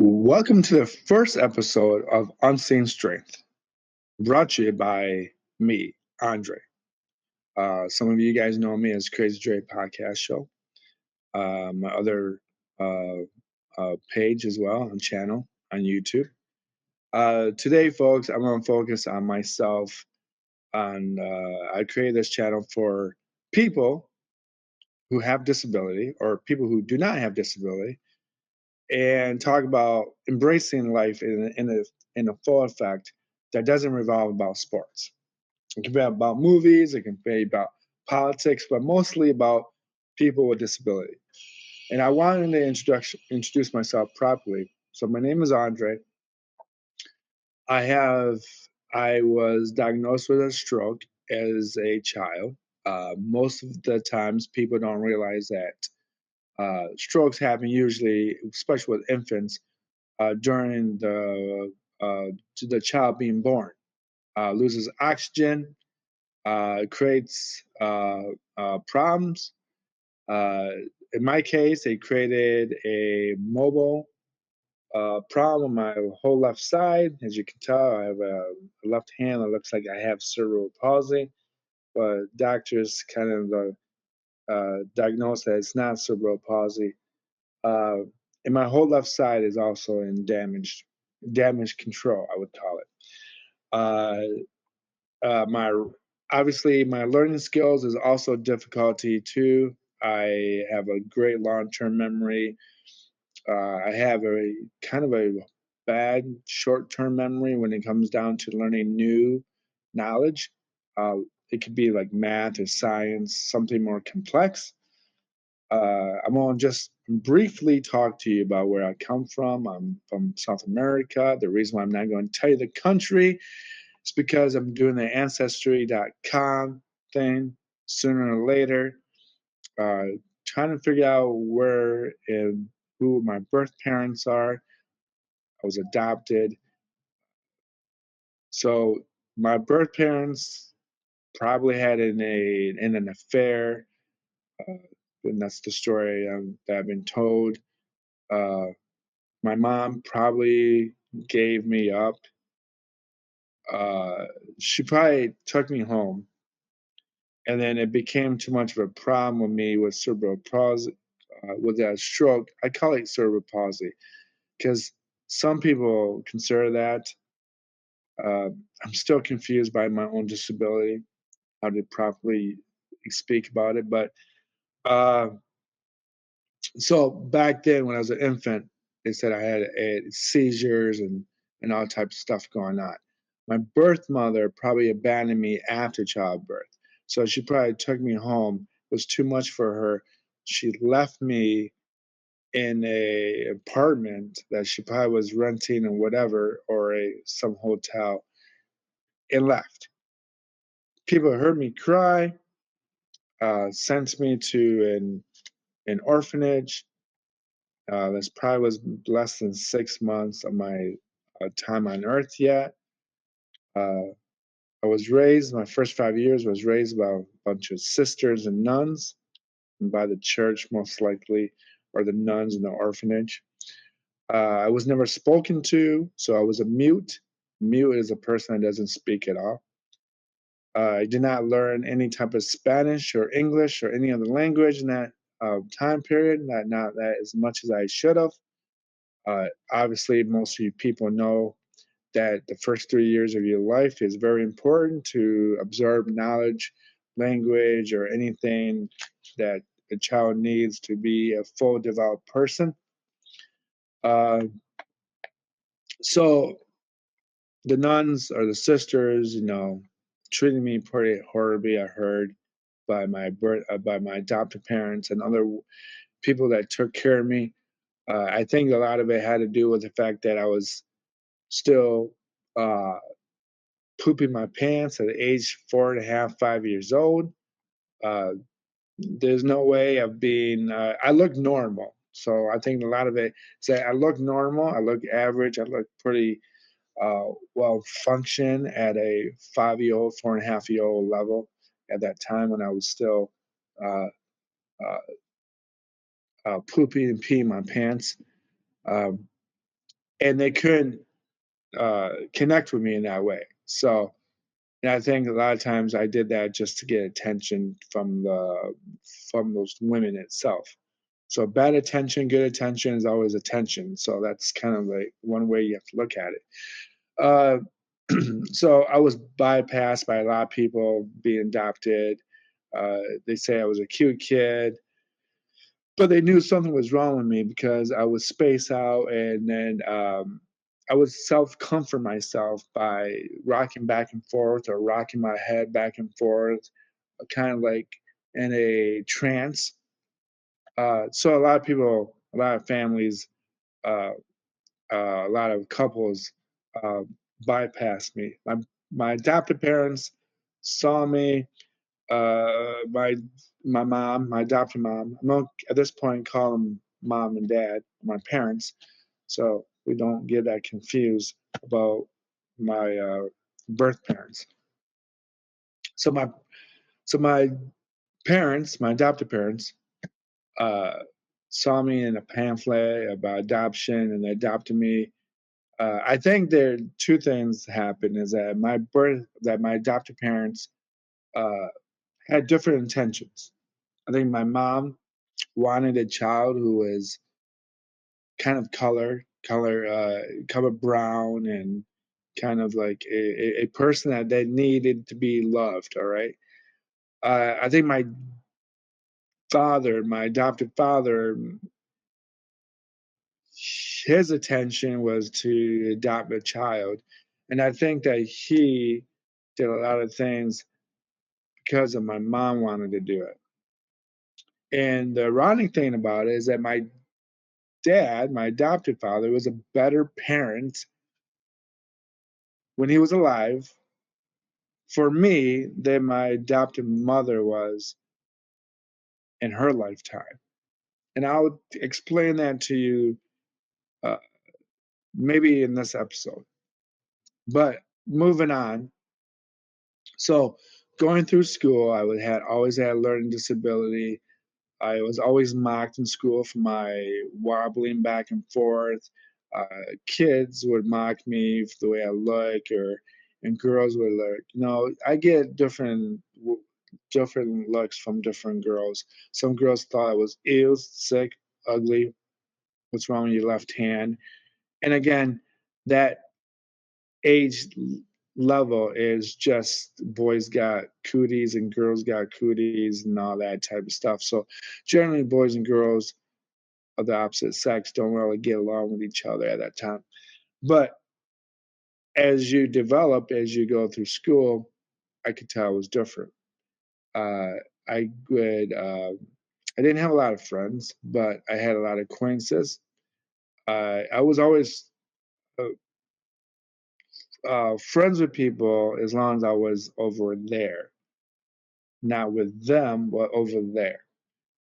Welcome to the first episode of Unseen Strength, brought to you by me, Andre. Some of you guys know me as CRAZYDRE Podcast Show. My other page as well on channel on YouTube. Today, folks, I'm going to focus on myself. I created this channel for people who have disability or people who do not have disability, and talk about embracing life in a full effect that doesn't revolve about sports. It can be about movies, it can be about politics, but mostly about people with disability. And I wanted to introduce myself properly. So my name is Andre. I was diagnosed with a stroke as a child. Most of the times people don't realize that strokes happen usually, especially with infants, during the child being born. Loses oxygen, creates problems. In my case, it created a mobile problem on my whole left side. As you can tell, I have a left hand that looks like I have cerebral palsy, but doctors kind of diagnosed that it's not cerebral palsy. Uh, and my whole left side is also in damage control, I would call it. My obviously my learning skills is also difficulty too. I have a great long-term memory. I have a kind of a bad short-term memory when it comes down to learning new knowledge. It could be like math or science, something more complex. I'm going to just briefly talk to you about where I come from. I'm from South America. The reason why I'm not going to tell you the country is because I'm doing the Ancestry.com thing sooner or later, trying to figure out where and who my birth parents are. I was adopted. So my birth parents probably had in an affair, and that's the story that I've been told. Uh, my mom probably gave me up. She probably took me home, and then it became too much of a problem with me with cerebral palsy, with that stroke. I call it cerebral palsy because some people consider that. I'm still confused by my own disability, how to properly speak about it. But uh, so back then, when I was an infant, they said I had seizures and all types of stuff going on. My birth mother probably abandoned me after childbirth. So she probably took me home. It was too much for her. She left me in a apartment that she probably was renting or whatever, or some hotel, and left. People heard me cry, sent me to an orphanage. This probably was less than 6 months of my time on Earth yet. Uh, I was raised, my first 5 years was raised by a bunch of sisters and nuns, and by the church most likely, or the nuns in the orphanage. I was never spoken to, so I was a mute. Mute is a person that doesn't speak at all. I did not learn any type of Spanish or English or any other language in that time period, not that as much as I should have. Obviously, most of you people know that the first 3 years of your life is very important to absorb knowledge, language, or anything that a child needs to be a full developed person. Uh, so the nuns or the sisters, treating me pretty horribly, I heard, by my adopted parents and other people that took care of me. I think a lot of it had to do with the fact that I was still pooping my pants at age 4.5, 5 years old. Uh, there's no way of being. I look normal, so I think a lot of it is that I look normal. I look average. I look pretty well function at a 5-year-old, 4.5-year-old level at that time when I was still uh, pooping and peeing my pants. Um, and they couldn't connect with me in that way. So, and I think a lot of times I did that just to get attention from those women itself. So bad attention, good attention is always attention. So that's kind of like one way you have to look at it. Uh, so I was bypassed by a lot of people being adopted. They say I was a cute kid, but they knew something was wrong with me because I would space out, and then I would self comfort myself by rocking back and forth or rocking my head back and forth, kind of like in a trance. So a lot of people, a lot of families, uh, a lot of couples uh, bypassed me. My adopted parents saw me. My mom, my adopted mom. I'm not at this point call them mom and dad, my parents, so we don't get that confused about my birth parents. So my parents, my adopted parents, uh, saw me in a pamphlet about adoption and they adopted me. I think there are two things happened is that my adopted parents uh, had different intentions. I think my mom wanted a child who was kind of color brown and kind of like a person that they needed to be loved. All right. I think my adopted father, his attention was to adopt a child. And I think that he did a lot of things because of my mom wanted to do it. And the ironic thing about it is that my dad, my adopted father, was a better parent when he was alive for me than my adopted mother was in her lifetime. And I'll explain that to you uh, maybe in this episode. But moving on, so going through school, had always had a learning disability. I was always mocked in school for my wobbling back and forth. Kids would mock me for the way I look, and girls would look. I get different looks from different girls. Some girls thought I was ill, sick, ugly. What's wrong with your left hand? And again, that age level is just boys got cooties and girls got cooties and all that type of stuff. So generally, boys and girls of the opposite sex don't really get along with each other at that time. But as you develop, as you go through school, I could tell it was different. Uh, I would. I didn't have a lot of friends, but I had a lot of acquaintances. I was always uh, friends with people as long as I was over there, not with them, but over there.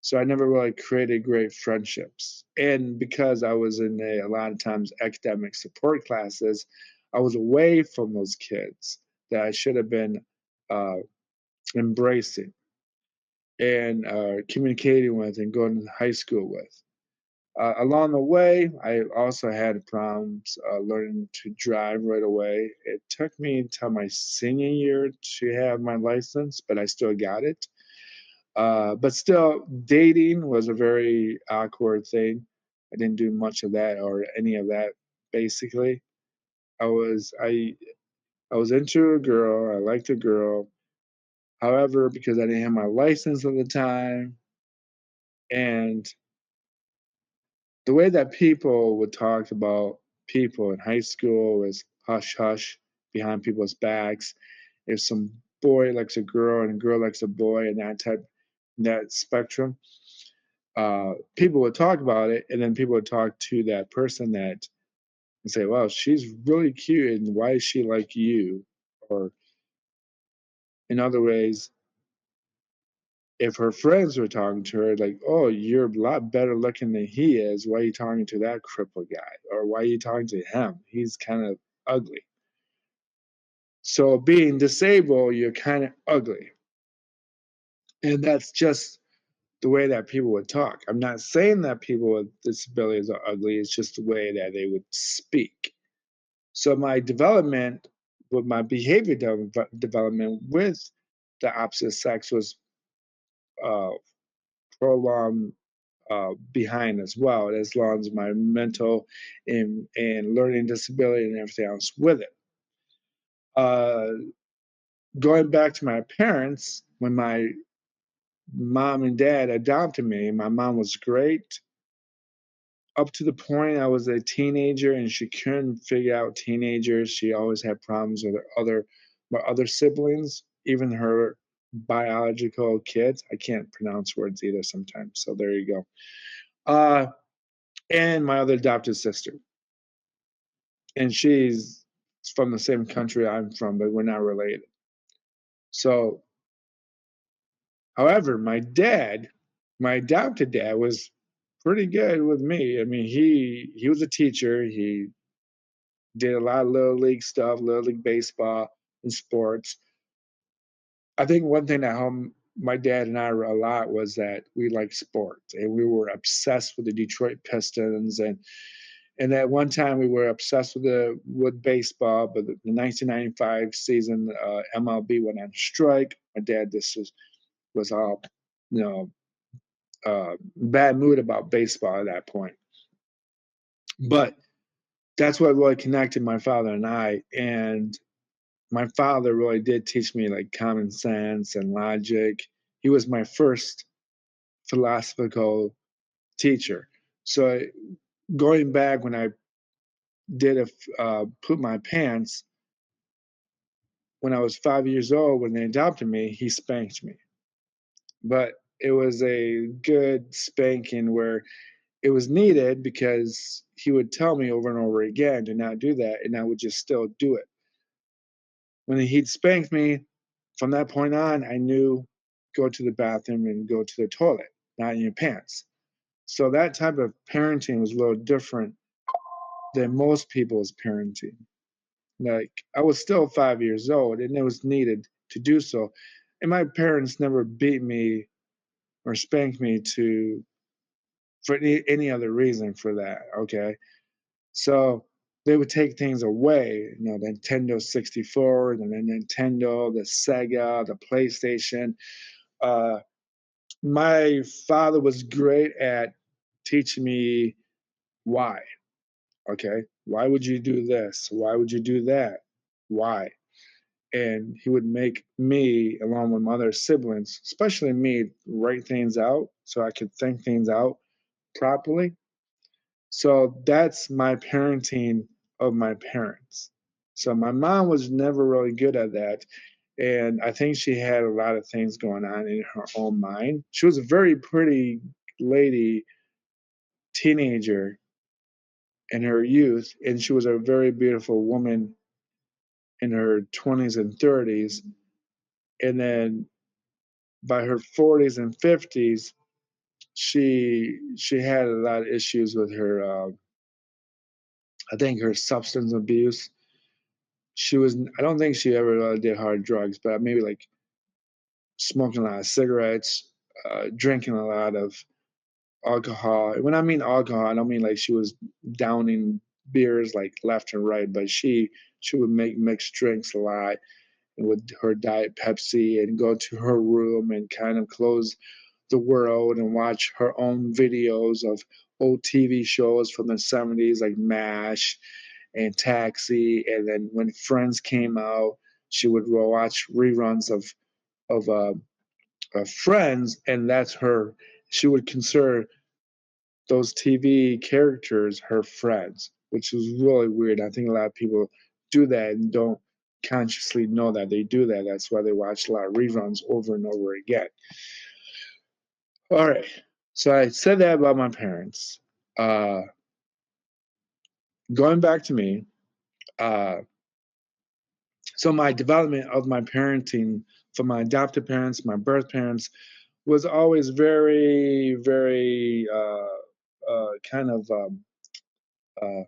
So I never really created great friendships. And because I was in a lot of times academic support classes, I was away from those kids that I should have been uh, embracing and communicating with and going to high school with. Along the way, I also had problems learning to drive right away. It took me until my senior year to have my license, but I still got it. But still, dating was a very awkward thing. I didn't do much of that or any of that. Basically, I was I I was into a girl. I liked a girl. However, because I didn't have my license at the time, and the way that people would talk about people in high school was hush hush behind people's backs. If some boy likes a girl and a girl likes a boy, and that spectrum, people would talk about it, and then people would talk to that person that and say, "Well, she's really cute, and why is she like you?" Or in other ways, if her friends were talking to her, like, "Oh, you're a lot better looking than he is. Why are you talking to that crippled guy? Or why are you talking to him? He's kind of ugly." So being disabled, you're kind of ugly, and that's just the way that people would talk. I'm not saying that people with disabilities are ugly, it's just the way that they would speak. So my development with my behavior development with the opposite sex was uh, prolonged behind as well, as long as my mental and learning disability and everything else with it. Uh, Going back to my parents, when my mom and dad adopted me, my mom was great up to the point I was a teenager and she couldn't figure out teenagers. She always had problems with my other siblings, even her biological kids. I can't pronounce words either sometimes. So there you go. Uh, and my other adopted sister. And she's from the same country I'm from, but we're not related. So, however, my adopted dad was pretty good with me. I mean, he was a teacher. He did a lot of little league stuff, little league baseball and sports. I think one thing that helped my dad and I a lot was that we liked sports and we were obsessed with the Detroit Pistons and at one time we were obsessed with baseball, but the 1995 season MLB went on strike. My dad was all you know bad mood about baseball at that point. But that's what really connected my father and I. And my father really did teach me like common sense and logic. He was my first philosophical teacher. So going back when I did poop my pants when I was 5 years old, when they adopted me, he spanked me. But it was a good spanking where it was needed because he would tell me over and over again to not do that, and I would just still do it. When he'd spank me, from that point on, I knew go to the bathroom and go to the toilet, not in your pants. So that type of parenting was a little different than most people's parenting. Like I was still 5 years old and it was needed to do so. And my parents never beat me or spanked me for any other reason for that. Okay. So they would take things away, the Nintendo 64, the Nintendo, the Sega, the PlayStation. Uh, my father was great at teaching me why. Okay. Why would you do this? Why would you do that? Why? And he would make me, along with my other siblings, especially me, write things out so I could think things out properly. So that's my parenting of my parents. So my mom was never really good at that. And I think she had a lot of things going on in her own mind. She was a very pretty lady, teenager in her youth, and she was a very beautiful woman in her 20s and 30s. And then by her 40s and 50s, she had a lot of issues with her I think her substance abuse. She was I don't think she ever did hard drugs, but maybe like smoking a lot of cigarettes, drinking a lot of alcohol. When I mean alcohol, I don't mean like she was downing beers like left and right, but she would make mixed drinks a lot with her Diet Pepsi and go to her room and kind of close the world and watch her own videos of old TV shows from the 70s like MASH and Taxi. And then when Friends came out, she would watch reruns of Friends, and that's her. She would consider those TV characters her friends, which was really weird. I think a lot of people do that and don't consciously know that they do that. That's why they watch a lot of reruns over and over again. All right. So I said that about my parents. Uh, Going back to me, uh, so my development of my parenting from my adopted parents, my birth parents, was always very, very kind of uh,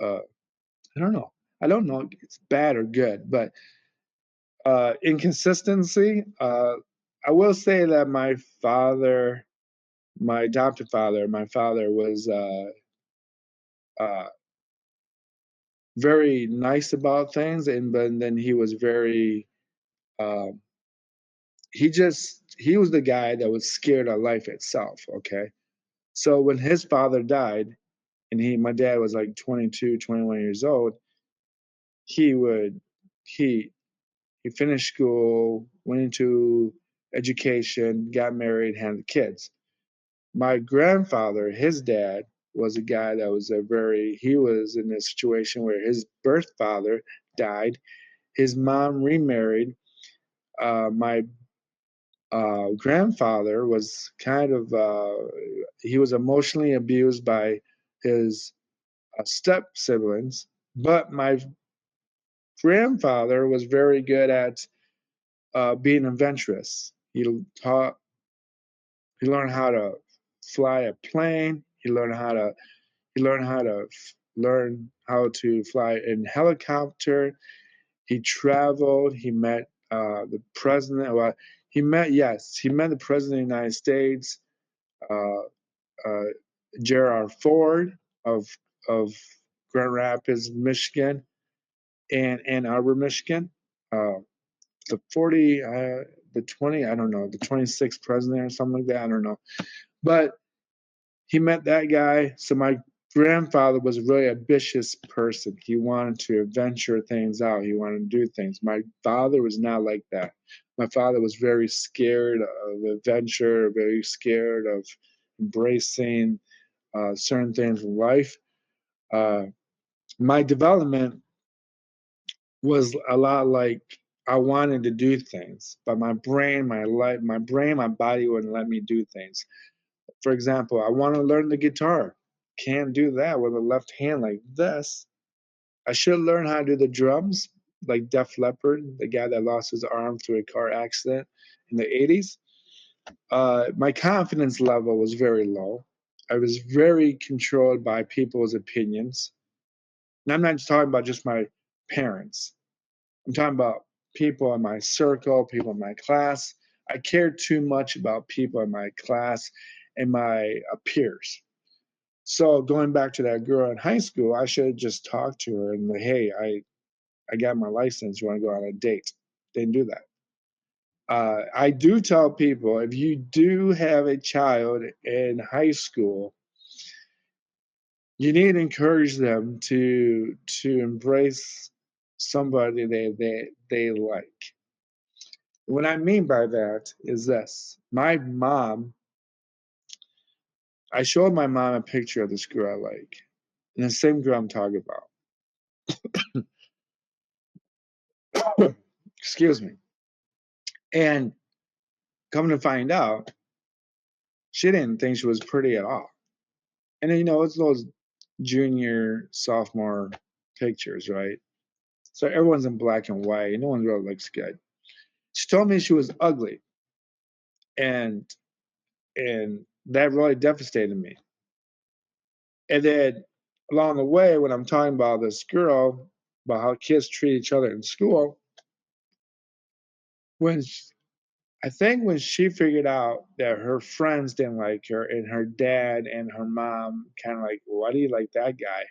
uh, I don't know. I don't know if it's bad or good, but inconsistency. I will say that my adopted father, my father was uh, very nice about things, and but then he was very um, he was the guy that was scared of life itself. Okay, so when his father died, and my dad was like 22, 21 years old, he would he he finished school, went into education, got married, had kids. My grandfather, his dad, was a guy that was he was in a situation where his birth father died. His mom remarried. My grandfather was he was emotionally abused by his step siblings, but my grandfather was very good at being adventurous. Taught, he learned how to fly a plane. Learn how to fly in helicopter. He traveled. He met the president. Well, he met the president of the United States, uh, uh, Gerald Ford of of Grand Rapids, Michigan, and Ann Arbor, Michigan. Uh, the 20, I don't know, the 26th president or something like that. I don't know, but he met that guy. So my grandfather was a really ambitious person. He wanted to venture things out. He wanted to do things. My father was not like that. My father was very scared of adventure, very scared of embracing certain things in life. Uh, my development was a lot like I wanted to do things, but my body wouldn't let me do things. For example, I want to learn the guitar. Can't do that with a left hand like this. I should learn how to do the drums, like Def Leppard, the guy that lost his arm through a car accident in the 80s. My confidence level was very low. I was very controlled by people's opinions. And I'm not just talking about just my parents. I'm talking about people in my circle, people in my class. I cared too much about people in my class and my peers. So going back to that girl in high school, I should have just talked to her and like, hey, I got my license. You want to go on a date? Didn't do that. I do tell people if you do have a child in high school, you need to encourage them to embrace somebody they like. What I mean by that is this. I showed my mom a picture of this girl I like, and the same girl I'm talking about. Excuse me. And come to find out, she didn't think she was pretty at all. And then, it's those junior, sophomore pictures, right? So everyone's in black and white. No one really looks good. She told me she was ugly, and that really devastated me. And then along the way, when I'm talking about this girl, about how kids treat each other in school, when I think when she figured out that her friends didn't like her and her dad and her mom kind of like, why do you like that guy?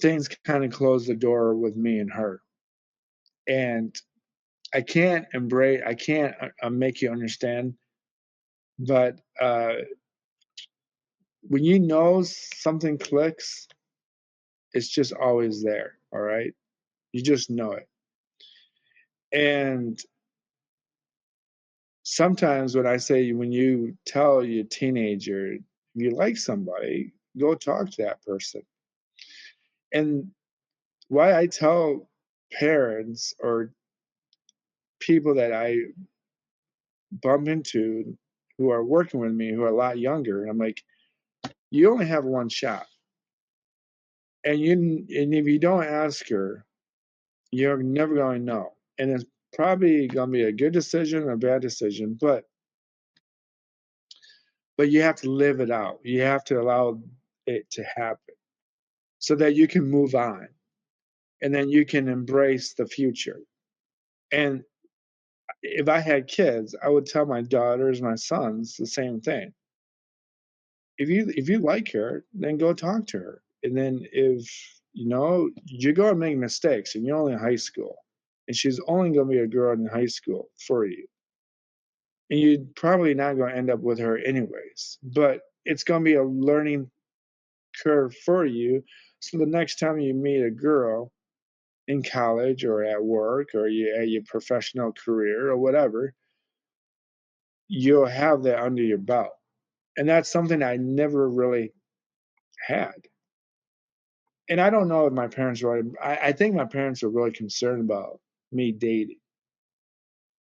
Things kind of closed the door with me and her. And I can't make you understand, but when you know something clicks, it's just always there. All right. You just know it. And sometimes when I say, when you tell your teenager you like somebody, go talk to that person. And why I tell parents or people that I bump into who are working with me who are a lot younger, I'm like, you only have one shot. And if you don't ask her, you're never going to know. And it's probably going to be a good decision or a bad decision, but you have to live it out. You have to allow it to happen so that you can move on and then you can embrace the future. And If I had kids, I would tell my daughters, my sons the same thing. If you like her, then go talk to her. And then if you're gonna make mistakes and you're only in high school, and she's only gonna be a girl in high school for you. And you're probably not gonna end up with her anyways. But it's gonna be a learning curve for you. So the next time you meet a girl in college or at work or you at your professional career or whatever, you'll have that under your belt. And that's something I never really had. And I don't know if my parents really, I think my parents were really concerned about me dating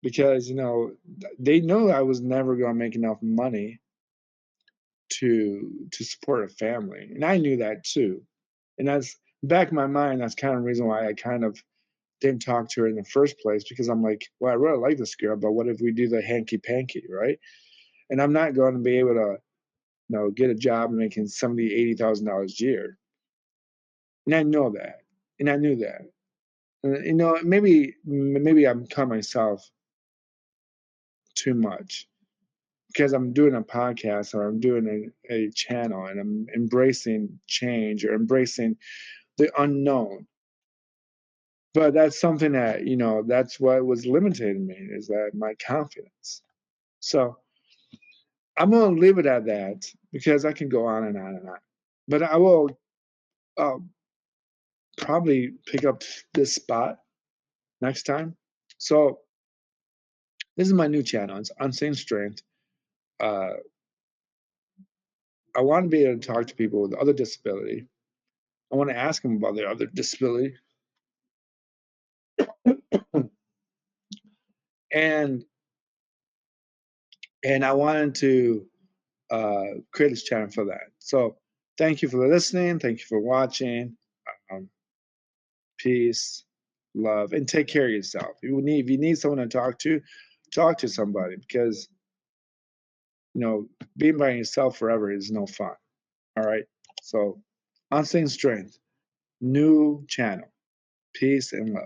because, they knew I was never going to make enough money to support a family. And I knew that too. And that's back in my mind, that's kind of the reason why I kind of didn't talk to her in the first place because I'm like, well, I really like this girl, but what if we do the hanky panky, right? And I'm not going to be able to, get a job making $70,000, $80,000 a year. And I know that. And I knew that. Maybe I'm caught myself too much because I'm doing a podcast or I'm doing a channel and I'm embracing change or embracing the unknown. But that's something that, that's what was limiting me is that my confidence. So I'm going to leave it at that because I can go on and on and on. But I will uh, probably pick up this spot next time. So this is my new channel. It's Unseen Strength. Uh, I want to be able to talk to people with other disability. I want to ask them about their other disability, and I wanted to create this channel for that. So thank you for listening. Thank you for watching. Um, peace, love, and take care of yourself. If you need someone to talk to somebody because being by yourself forever is no fun. All right. So, Unseen Strength, new channel. Peace and love.